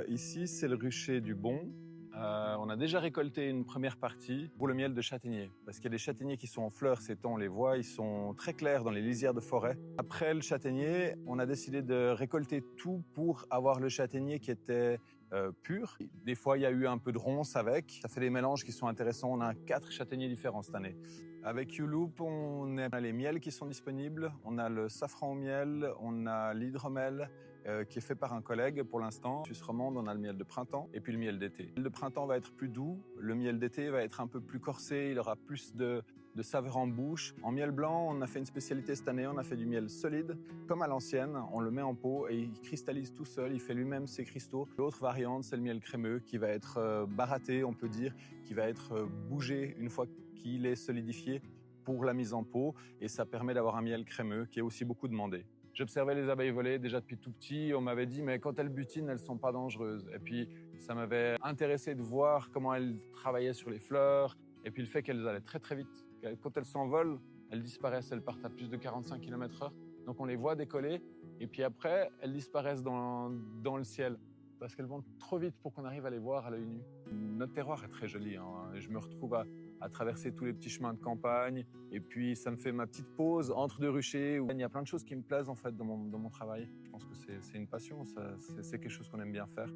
Ici, c'est le rucher du Bon. On a déjà récolté une première partie pour le miel de châtaignier. Parce qu'il y a des châtaigniers qui sont en fleurs, ces temps, on les voit, ils sont très clairs dans les lisières de forêt. Après le châtaignier, on a décidé de récolter tout pour avoir le châtaignier qui était pur. Des fois, il y a eu un peu de ronces avec. Ça fait des mélanges qui sont intéressants. On a 4 châtaigniers différents cette année. Avec YouLoop, on a les miels qui sont disponibles. On a le safran au miel, on a l'hydromel, qui est fait par un collègue pour l'instant. Suisse romande, on a le miel de printemps et puis le miel d'été. Le miel de printemps va être plus doux, le miel d'été va être un peu plus corsé, il aura plus de saveur en bouche. En miel blanc, on a fait une spécialité cette année, on a fait du miel solide, comme à l'ancienne, on le met en pot et il cristallise tout seul, il fait lui-même ses cristaux. L'autre variante, c'est le miel crémeux qui va être baratté, on peut dire, qui va être bougé une fois qu'il est solidifié pour la mise en pot et ça permet d'avoir un miel crémeux qui est aussi beaucoup demandé. J'observais les abeilles voler déjà depuis tout petit. On m'avait dit, mais quand elles butinent, elles sont pas dangereuses. Et puis, ça m'avait intéressé de voir comment elles travaillaient sur les fleurs. Et puis, le fait qu'elles allaient très, très vite. Quand elles s'envolent, elles disparaissent. Elles partent à plus de 45 km/h. Donc, on les voit décoller. Et puis après, elles disparaissent dans le ciel. Parce qu'elles vont trop vite pour qu'on arrive à les voir à l'œil nu. Notre terroir est très joli. Je me retrouve à traverser tous les petits chemins de campagne. Et puis, ça me fait ma petite pause entre deux ruchers. Il y a plein de choses qui me plaisent en fait dans mon travail. Je pense que c'est une passion, c'est quelque chose qu'on aime bien faire.